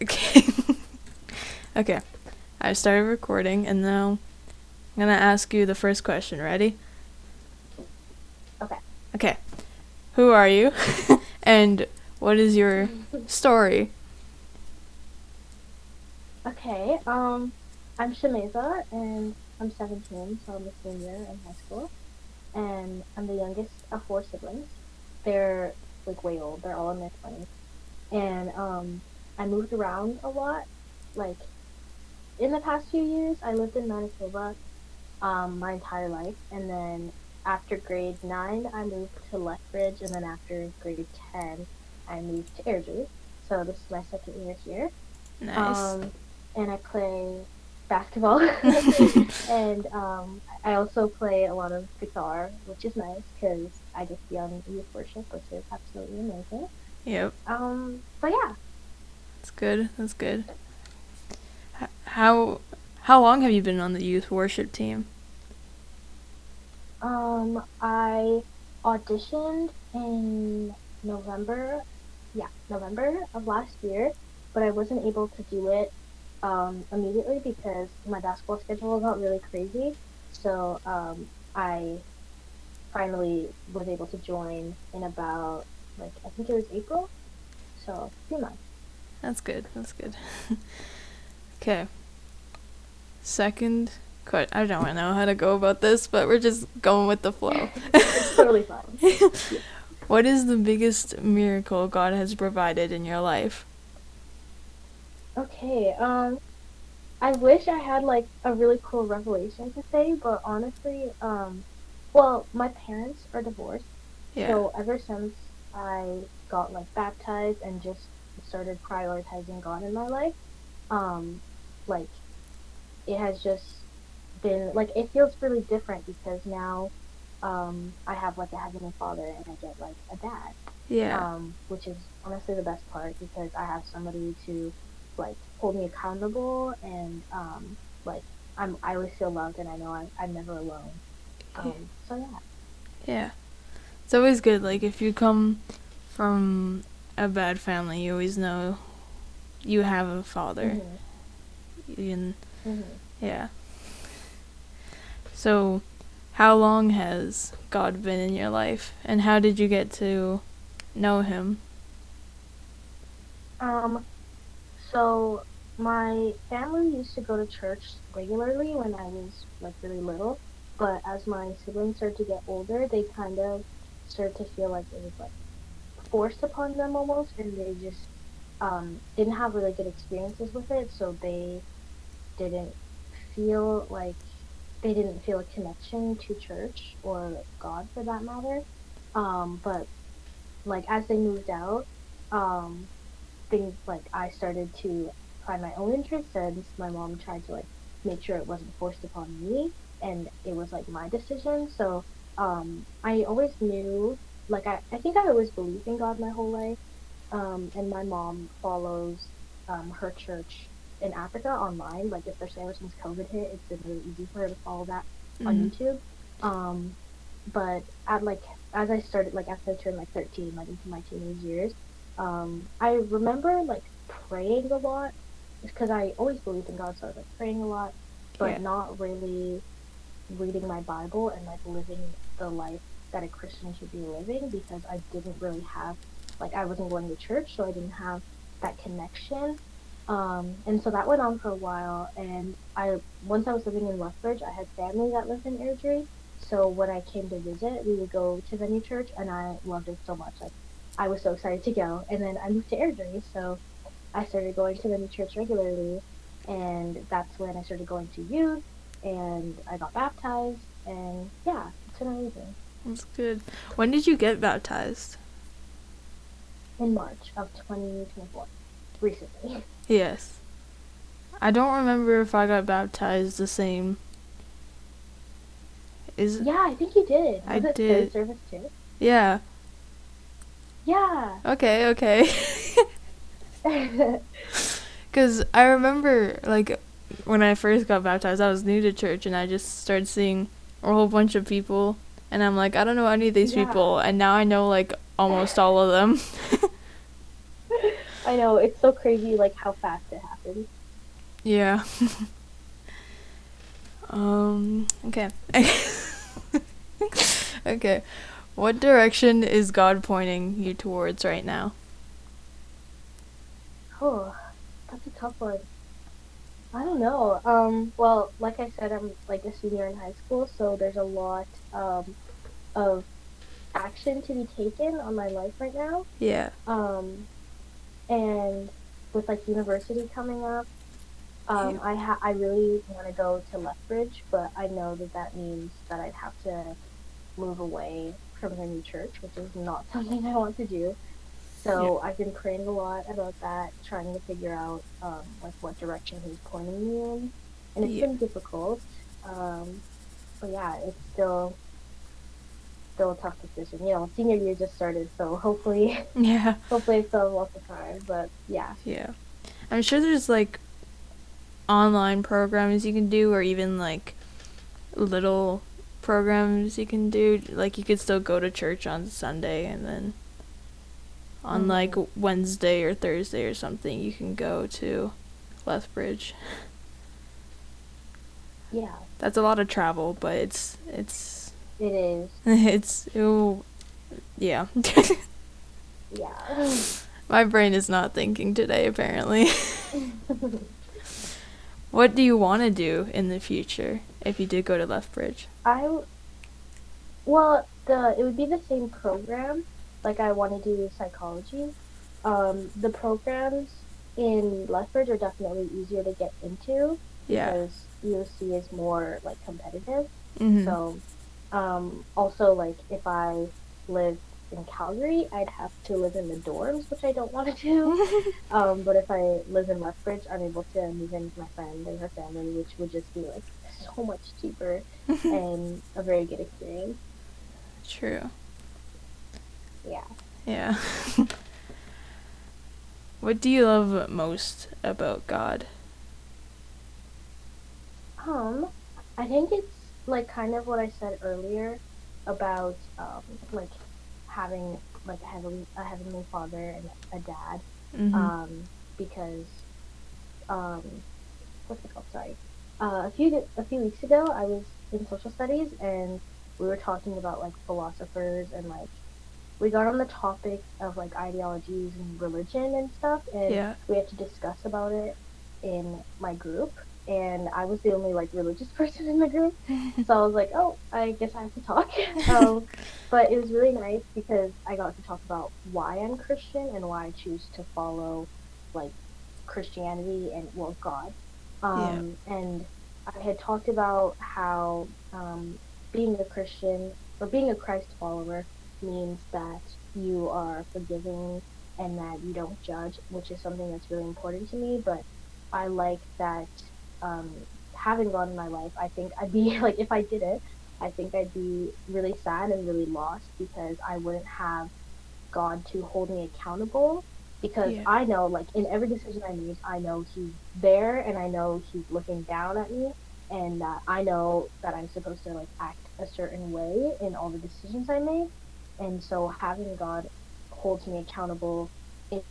Okay. Okay. I started recording, and now I'm gonna ask you the first question. Ready? Okay. Okay. Who are you? And what is your story? Okay. I'm Shemeza and I'm 17, so I'm a senior in high school. And I'm the youngest of four siblings. They're like way old. They're all in their 20s. And I moved around a lot. Like in the past few years, I lived in Manitoba my entire life. And then after grade 9, I moved to Lethbridge. And then after grade 10, I moved to Airdrie. So this is my second year here. Nice. Um, and I play basketball, and I also play a lot of guitar, which is nice because I get to be on youth worship, which is absolutely amazing. Yep. But yeah, That's good. That's good. How how long have you been on the youth worship team? I auditioned in November, yeah, November of last year, but I wasn't able to do it immediately because my basketball schedule got really crazy. So I finally was able to join in about like I think it was April, so a few months. That's good. That's good. Okay. Second I don't know how to go about this, but we're just going with the flow. It's totally fine. Yeah. What is the biggest miracle God has provided in your life? Okay. I wish I had like a really cool revelation to say, but honestly, well, my parents are divorced, Yeah. so ever since I got like baptized and just started prioritizing God in my life, um, like it has just been like it feels really different because now I have like a heavenly father and I get like a dad, Yeah. which is honestly the best part because I have somebody to like hold me accountable and like I always feel loved and I know I'm never alone. So yeah. Yeah. It's always good. Like, if you come from a bad family, you always know you have a father. Mhm. And, Mhm. yeah. So, how long has God been in your life? And how did you get to know him? Um so my family used to go to church regularly when I was like really little, but as my siblings started to get older, they kind of started to feel like it was like forced upon them almost, and they just didn't have really good experiences with it, so didn't feel like they didn't feel a connection to church or God for that matter. But like as they moved out, um, things like I started to find my own interests, and my mom tried to like make sure it wasn't forced upon me, and it was like my decision. So I always knew, like I think I always believed in God my whole life. And my mom follows her church in Africa online. Like especially ever since COVID hit, it's been really easy for her to follow that on Mm. YouTube. Um, but at like as I started like after I turned like 13, like into my teenage years, I remember like praying a lot because I always believed in God, so I was like praying a lot, but Yeah. not really reading my Bible and like living the life that a Christian should be living because I didn't really have like I wasn't going to church, so I didn't have that connection. And so that went on for a while. And I once I was living in Lethbridge, I had family that lived in Airdrie. So when I came to visit, we would go to Venue Church, and I loved it so much. Like I was so excited to go. And then I moved to Airdrie, so I started going to Venue Church regularly, and that's when I started going to youth, and I got baptized, and yeah, it's been amazing. That's good. When did you get baptized? In March of 2024, recently. Yes. I don't remember if I got baptized the same. Is Yeah, I think you did. I Was it third did. service too? Yeah. Yeah. Okay, okay. Cuz I remember like when I first got baptized, I was new to church and I just started seeing a whole bunch of people and I'm like, I don't know any of these Yeah. people and now I know like almost all of them. I know it's so crazy, like how fast it happens. Yeah. Okay. Okay. What direction is God pointing you towards right now? Oh, that's a tough one. I don't know. Well, like I said, I'm like a senior in high school, so there's a lot of action to be taken on my life right now. Yeah. Um, and with like university coming up, Yeah. I really want to go to Lethbridge, but I know that that means that I'd have to move away from the new church, which is not something I want to do. Yeah. So I've been praying a lot about that, trying to figure out like what direction he's pointing me in, and it's Yeah. been difficult. Um, but yeah, it's still a tough decision. You know, senior year just started, so hopefully Yeah. hopefully I still have lots of time. But yeah. Yeah. I'm sure there's like online programs you can do, or even like little programs you can do. Like you could still go to church on Sunday, and then on like Hmm. Wednesday or Thursday or something you can go to Lethbridge. Yeah, That's a lot of travel, but it's it is. it's oh yeah. Yeah. My brain is not thinking today apparently. What do you want to do in the future if you did go to Lethbridge? I Well, the it would be the same program. Like I want to do psychology. The programs in Lethbridge are definitely easier to get into Yeah. because UC is more like competitive. Mhm. So, also like if I lived in Calgary, I'd have to live in the dorms, which I don't want to do. But if I live in Lethbridge, I'm able to move in with my friend and her family, which would just be like so much cheaper and a very good experience. True. Yeah. Yeah. What do you love most about God? Um, I think it's like kind of what I said earlier about like having like a heavenly father and a dad. Mhm. Because what's it called? Sorry. A few weeks ago, I was in social studies and we were talking about like philosophers and like we got on the topic of like ideologies and religion and stuff, and Yeah. we had to discuss about it in my group. And I was the only like religious person in the group, so I was like, oh, I guess I have to talk. But it was really nice because I got to talk about why I'm Christian and why I choose to follow like Christianity and well God. Yeah. And I had talked about how being a Christian or being a Christ follower means that you are forgiving and that you don't judge, which is something that's really important to me. But I like that having God in my life, I think I'd be like, if I did it, I think I'd be really sad and really lost because I wouldn't have God to hold me accountable because Yeah. I know, like, in every decision I make, I know He's there and I know He's looking down at me and that I know that I'm supposed to, like, act a certain way in all the decisions I make. And so having God holds me accountable in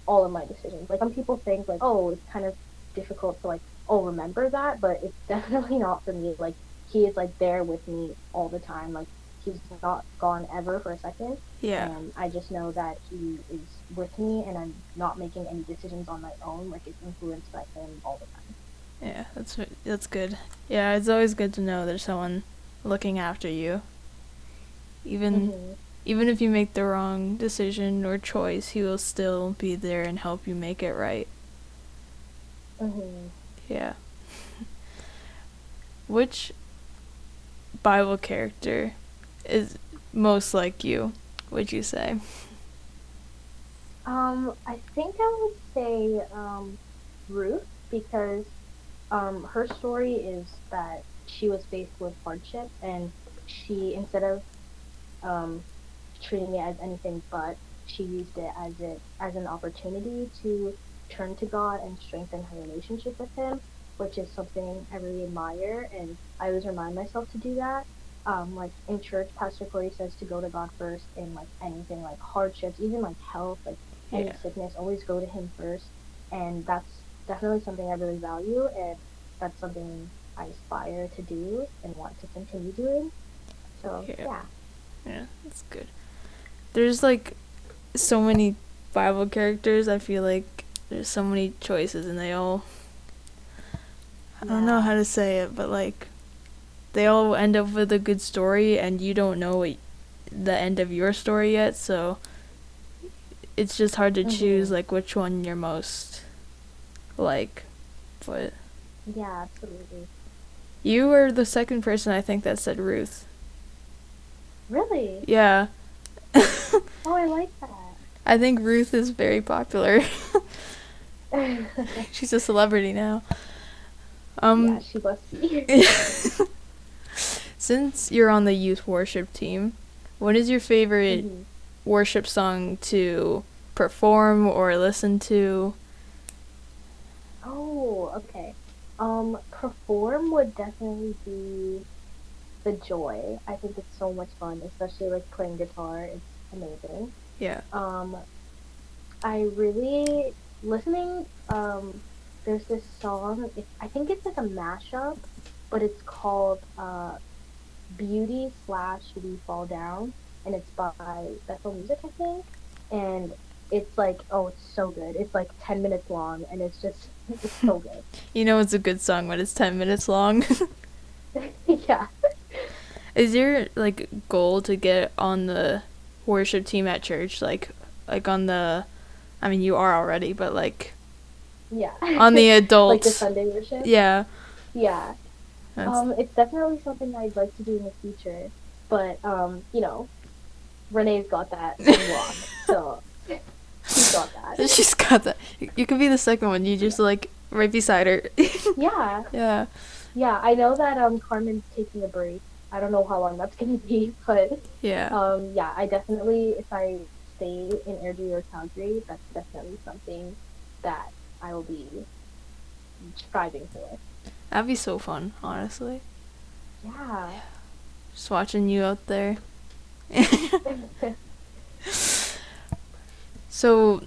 all of my decisions. Like, some people think, like, oh, it's kind of difficult to, like, oh, remember that, but it's definitely not for me. Like, He is, like, there with me all the time. Like, He's not gone ever for a second Yeah. and I just know that he is with me and I'm not making any decisions on my own, like it's influenced by him all the time. Yeah. That's good. Yeah, it's always good to know there's someone looking after you. Even Mhm. even if you make the wrong decision or choice, he will still be there and help you make it right. Mhm. Yeah. Which Bible character is most like you, would you say? I think I would say Ruth because her story is that she was faced with hardship and she instead of um treating it as anything but she used it as an opportunity to turn to God and strengthen her relationship with him, which is something I really admire and I always remind myself to do that. Like in church, Pastor Corey says to go to God first in like anything like hardships, even like health, like any Yeah. sickness, always go to him first. And that's definitely something I really value, and that's something I aspire to do and want to continue doing. So, Yeah. yeah. Yeah. That's good. There's like so many Bible characters. I feel like there's so many choices, and they all, I don't know Yeah. how to say it, but like they all end up with a good story, and you don't know the end of your story yet, so it's just hard to choose Mhm. like which one you're most like. But Yeah, absolutely. you were the second person I think that said Ruth. Really? Yeah. Oh, I like I think Ruth is very popular. that. She's a celebrity now. Yeah, Um she must be. since you're on the youth worship team, what is your favorite Mhm. worship song to perform or listen to? Oh, okay. Perform would definitely be the joy. I think it's so much fun, especially like playing guitar. It's amazing. Yeah. Um, I really listening. There's this song. I think it's like a mashup, but it's called Beauty slash We Fall Down, and it's by Bethel Music, I think. And it's like, oh, it's so good. It's like 10 minutes long, and it's just it's so good. You know it's a good song when it's 10 minutes long. Yeah. Is your like goal to get on the worship team at church, like on the, I mean you are already, but like Yeah. on the Like the adults. Sunday worship. Yeah. Yeah. That's It's definitely something I'd like to do in the future. But Renee's got that unlocked. So she's got that. she's got that. You could be the second one. You just Yeah. like right beside her. Yeah. Yeah. Yeah. I know that Carmen's taking a break. I don't know how long that's gonna be, but Yeah. yeah, I definitely if I stay in Airdrie or Calgary, that's definitely something that I will be striving for. That'd be so fun, honestly. Yeah. Just watching you out there. So,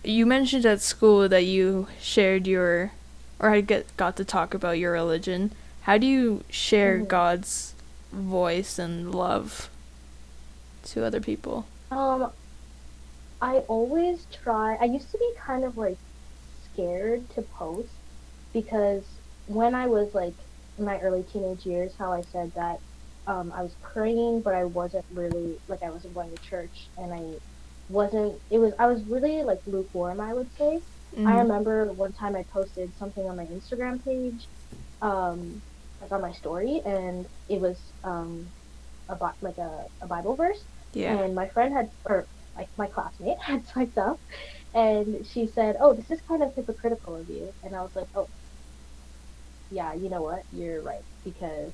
you mentioned at school that you shared your, or got to talk about your religion. How do you share Mhm. God's voice and love to other people? Um, I always try. I used to be kind of like scared to post because when I was like in my early teenage years, how I said that I was praying, but I wasn't really like I wasn't going to church, and I was really like lukewarm, I would say. I Mm. remember one time I posted something on my Instagram page, um, like on my story, and it was like a Bible verse, Yeah. and my friend had or like my classmate had swiped up, and she said, "Oh, this is kind of hypocritical of you," and I was like, "Oh, yeah, you know what? You're right because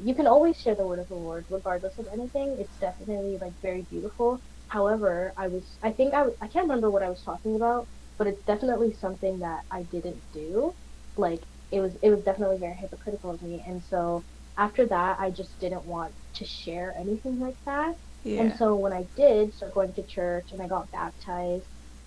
you can always share the word of the Lord regardless of anything. It's definitely like very beautiful. However, I can't remember what I was talking about, but it's definitely something that I didn't do. Like it was definitely very hypocritical of me. And so after that, I just didn't want to share anything like that. And Yeah. so when I did start going to church and I got baptized,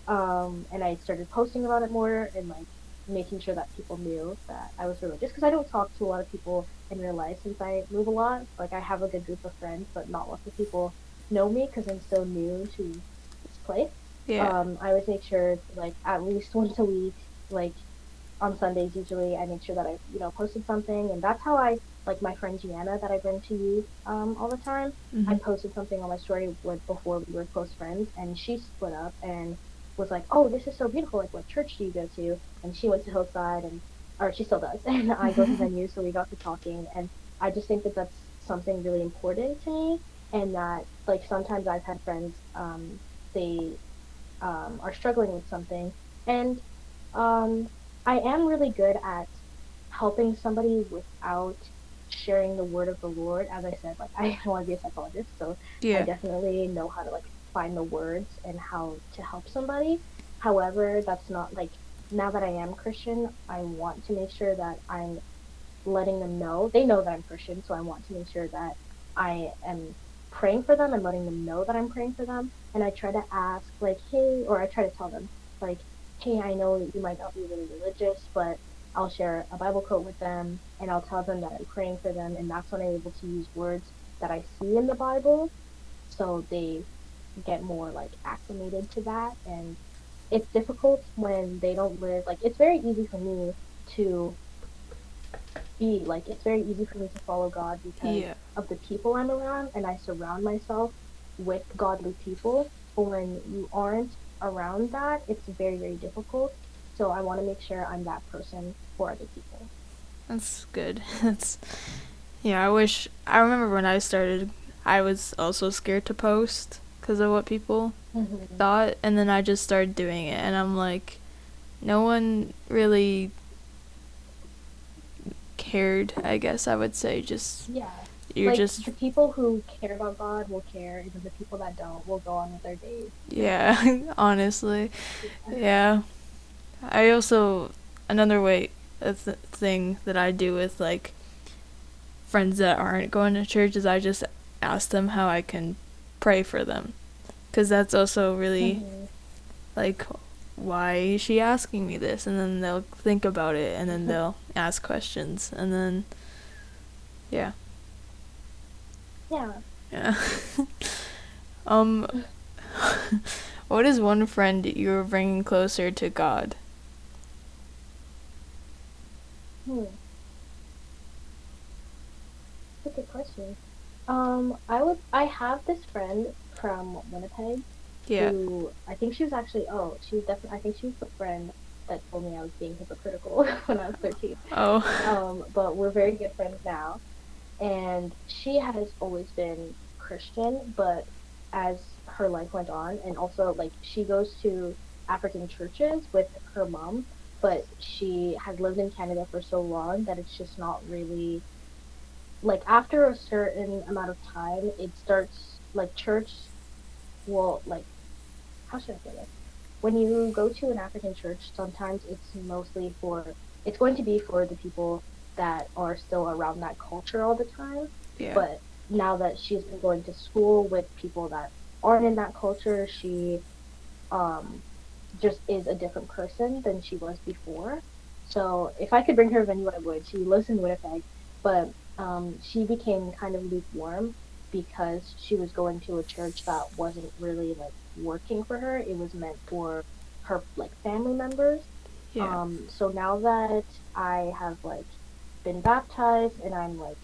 and I started posting about it more and like making sure that people knew that I was religious because I don't talk to a lot of people in real life since I move a lot. Like I have a good group of friends, but not lots of people know me because I'm so new to this place. Yeah. I always make sure to, like at least once a week, like on Sundays usually I make sure that I posted something, and that's how I like my friend Gianna that I bring to youth all the time. I Mm-hmm. posted something on my story before we were close friends, and she split up and was like, "Oh, this is so beautiful! Like, what church do you go to?" And she went to Hillside, and or she still does, and I go to Venue, so we got to talking, and I just think that that's something really important to me, and that like sometimes I've had friends they are struggling with something, and um, I am really good at helping somebody without sharing the word of the Lord. As I said, like I want to be a psychologist, so I Yeah. definitely know how to like find the words and how to help somebody. However, that's not like now that I am Christian, I want to make sure that I'm letting them know. They know that I'm Christian, so I want to make sure that I am praying for them and letting them know that I'm praying for them. And I try to ask, like, hey, or I try to tell them, like, hey, I know that you might not be really religious, but I'll share a Bible quote with them and I'll tell them that I'm praying for them. And that's when I'm able to use words that I see in the Bible. So they get more like acclimated to that. And it's difficult when they don't live, like, it's very easy for me to it's very easy for me to follow God because Yeah. of the people I'm around and I surround myself with godly people. But when you aren't around that, it's very, very difficult. So I want to make sure I'm that person for other people. That's good. That's yeah. I remember when I started, I was also scared to post because of what people Hmm. thought, and then I just started doing it, and I'm like, no one really cared. I guess I would say just Yeah. you're Like just the people who care about God will care, and then the people that don't will go on with their days. yeah. Honestly, Yeah. yeah. I also another way thing that I do with like friends that aren't going to church is I just ask them how I can pray for them. Because that's also really Hmm. like, why is she asking me this? And then they'll think about it and then they'll ask questions. And then, yeah. Yeah. Yeah. um, what is one friend you're bringing closer to God? Hmm. That's a good question. I have this friend from Winnipeg Yeah. who I think she was actually, oh, she was definitely, I think she was the friend that told me I was being hypocritical when I was 13. Oh. But we're very good friends now. And she has always been Christian, but as her life went on, and also like she goes to African churches with her mom, but she has lived in Canada for so long that it's just not really like after a certain amount of time, it starts like church will like how should I say this? When you go to an African church, sometimes it's going to be for the people that are still around that culture all the time. Yeah. But now that she's been going to school with people that aren't in that culture, she um just is a different person than she was before. So if I could bring her a venue, I would. She lives in Winnipeg, but she became kind of lukewarm because she was going to a church that wasn't really like working for her. It was meant for her like family members. Yeah. So now that I have like been baptized and I'm like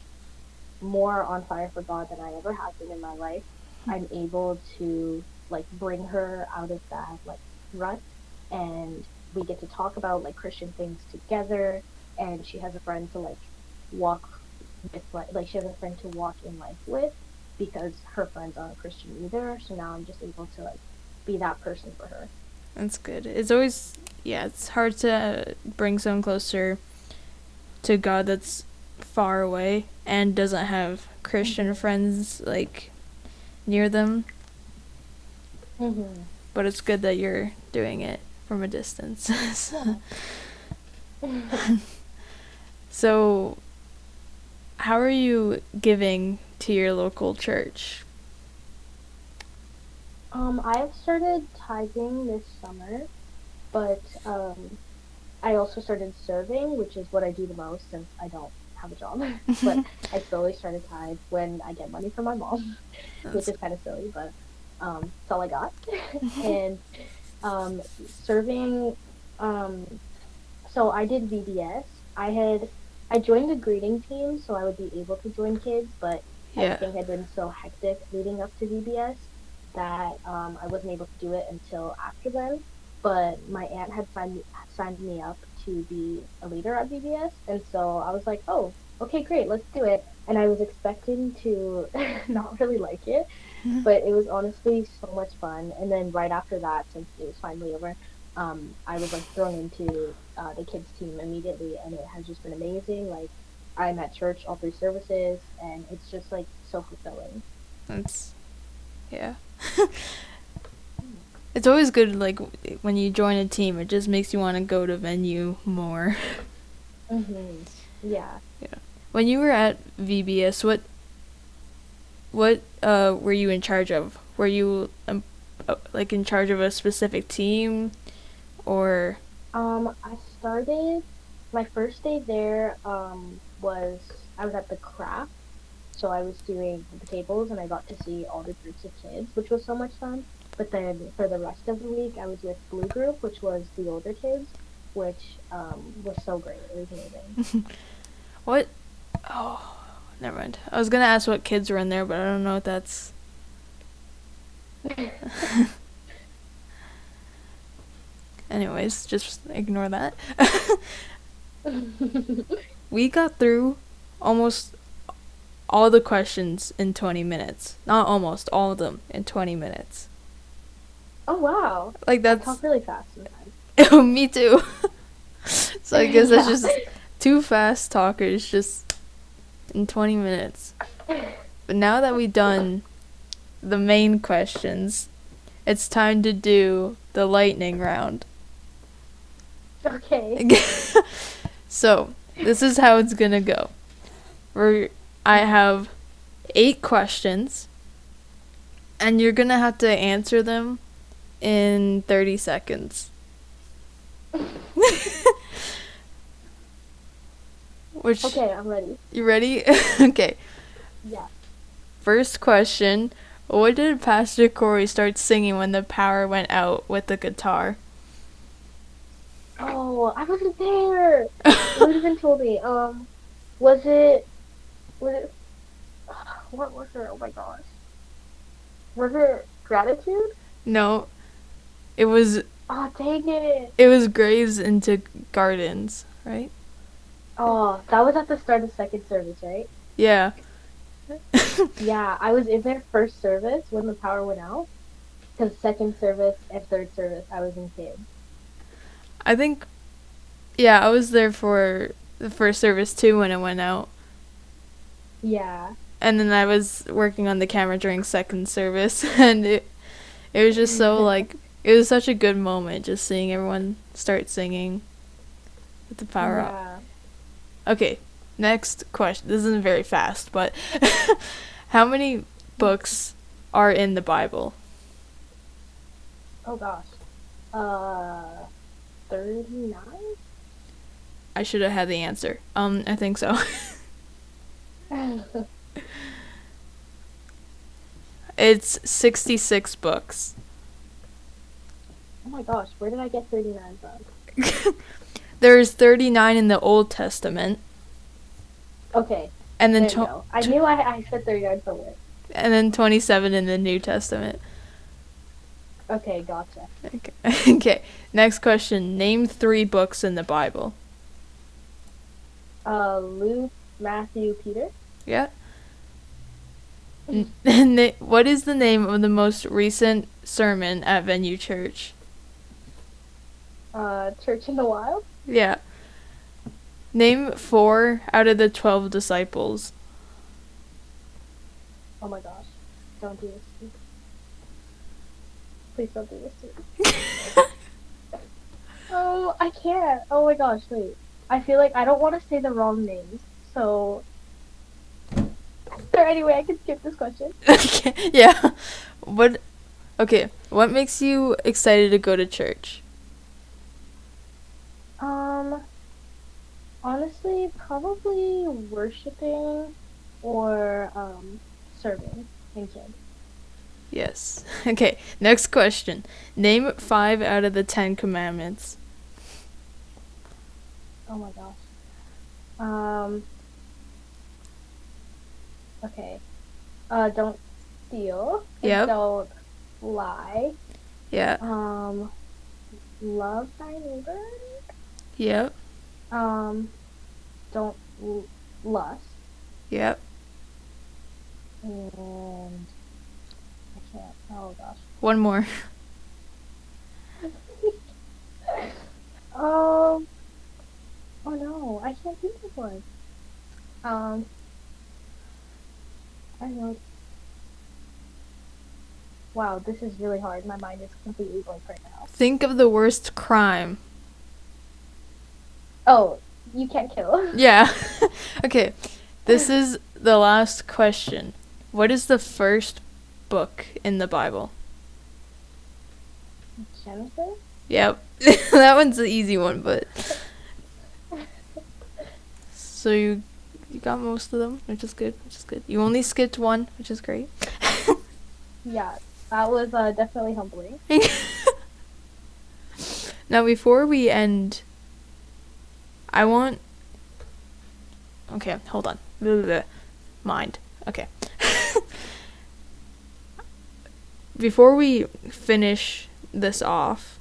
more on fire for God than I ever have been in my life, I'm able to like bring her out of that like rut and we get to talk about like Christian things together and she has a friend to like walk with like she has a friend to walk in life with because her friends aren't Christian either. So now I'm just able to like be that person for her. That's good. It's always, yeah, it's hard to bring someone closer to God that's far away and doesn't have Christian Mhm. friends like near them. Mhm. But it's good that you're doing it from a distance. Yeah. So, how are you giving to your local church? I've started tithing this summer, but I also started serving, which is what I do the most since I don't have a job. But I slowly started tithe when I get money from my mom, which That's is kind of silly, but it's all I got. And um, serving, um, so I did VBS. I joined the greeting team, so I would be able to join kids, but yeah. everything had been so hectic leading up to VBS that I wasn't able to do it until after then. But my aunt had signed me up to be a leader at VBS, and so I was like, oh, okay, great, let's do it. And I was expecting to not really like it, but it was honestly so much fun. And then right after that, since it was finally over, I was like thrown into the kids team immediately, and it has just been amazing. Like I'm at church all three services, and it's just like so fulfilling. That's yeah. It's always good like when you join a team, it just makes you want to go to venue more. Mm-hmm. Yeah. Yeah. When you were at VBS, what were you in charge of? Were you like in charge of a specific team or I started my first day there was I was at the craft, so I was doing the tables and I got to see all the groups of kids, which was so much fun. But then for the rest of the week, I was with Blue Group, which was the older kids, which was so great. It was amazing. what? Oh, never mind. I was gonna ask what kids were in there, but I don't know if that's. Anyways, just ignore that. We got through almost all the questions in 20 minutes. Not almost, all of them in 20 minutes. Oh wow! Like, I that's. talk really fast sometimes. Me too. So I guess that's Yeah. just two fast talkers just in 20 minutes. But now that we've done the main questions, it's time to do the lightning round. Okay. So, this is how it's gonna go. I have 8 questions, and you're gonna have to answer them in 30 seconds. Which, Okay, I'm ready. you ready? Okay. Yeah. First question. What did Pastor Corey start singing when the power went out with the guitar? Oh, I wasn't there. You would have been told me. Was it? Was it? What was it? Oh my gosh. Was it gratitude? No, it was Oh, dang it. Graves into Gardens, right? Oh, that was at the start of second service, right? Yeah. Yeah, I was in there first service when the power went out. Because second service and third service, I was in kids. I think, yeah, I was there for the first service too when it went out. Yeah. And then I was working on the camera during second service, and it was just so, like, it was such a good moment just seeing everyone start singing with the power up. Yeah. Okay, next question. This isn't very fast, but how many books are in the Bible? Oh gosh. 39? I should have had the answer. I think so. It's 66 books. Oh my gosh, where did I get 39 from? There's 39 in the Old Testament. Okay, And then there you go. I knew I said 39 somewhere. and then 27 in the New Testament. Okay, gotcha. Okay. Okay. Next question. Name 3 books in the Bible. Luke, Matthew, Peter. Yeah. What is the name of the most recent sermon at Venue Church? Church in the Wild. Yeah. Name 4 out of the 12 disciples. Oh my gosh, don't do this to me. Please don't do this to me. Oh, I can't. Oh my gosh, wait. I feel like I don't want to say the wrong names, so. Is there any way I can skip this question? Okay. Yeah. What makes you excited to go to church? Honestly, probably worshiping or serving in kids. Yes. Okay. Next question. Name 5 out of the 10 commandments. Oh my gosh. Okay. Don't steal. And Yep. don't lie. Yeah. Love thy neighbor. Yep. Don't lust. Yep. And I can't. Oh gosh. One more. Oh no, I can't think of one. I don't know. Wow, this is really hard. My mind is completely blank right now. Think of the worst crime. Oh, you can't kill. Yeah. Okay. This is the last question. What is the first book in the Bible? Shemeza? Yep. That one's the easy one, but so you got most of them, which is good, which is good. You only skipped one, which is great. Yeah, that was definitely humbling. Now, before we end, I want... Okay, hold on. Blah, blah, blah. Mind. Okay. Before we finish this off,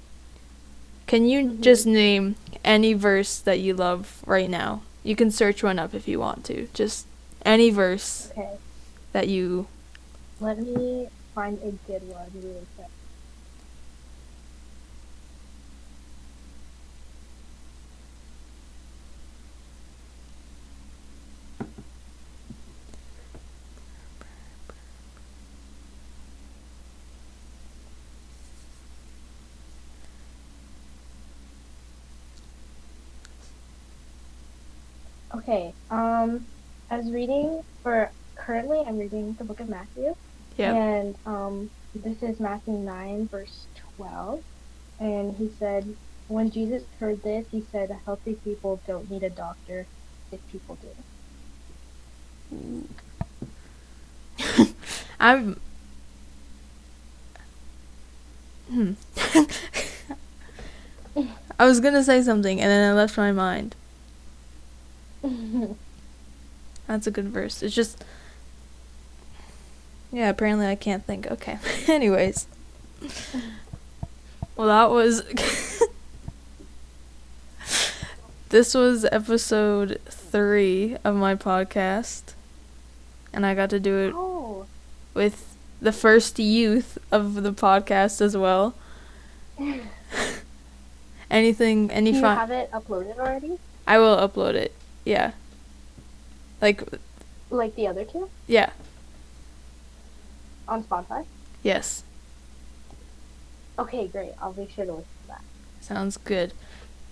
can you just name any verse that you love right now? You can search one up if you want to. Just any verse Okay, that you... let me find a good one really quick. Okay, currently I'm reading the book of Matthew, Yep. and this is Matthew 9, verse 12, and he said, when Jesus heard this, he said, healthy people don't need a doctor, sick people do. I'm... I was gonna say something, and then I left my mind. That's a good verse. It's just... Yeah, apparently I can't think. Okay. Anyways. Well, that was... This was episode 3 of my podcast. And I got to do it with the first youth of the podcast as well. Anything, any Do you fun... have it uploaded already? I will upload it. Yeah. Like the other two? Yeah. On Spotify? Yes. Okay, great. I'll be sure to listen to that. Sounds good.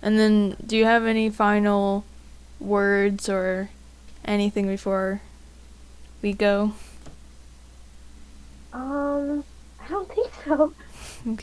And then, do you have any final words or anything before we go? I don't think so. Okay.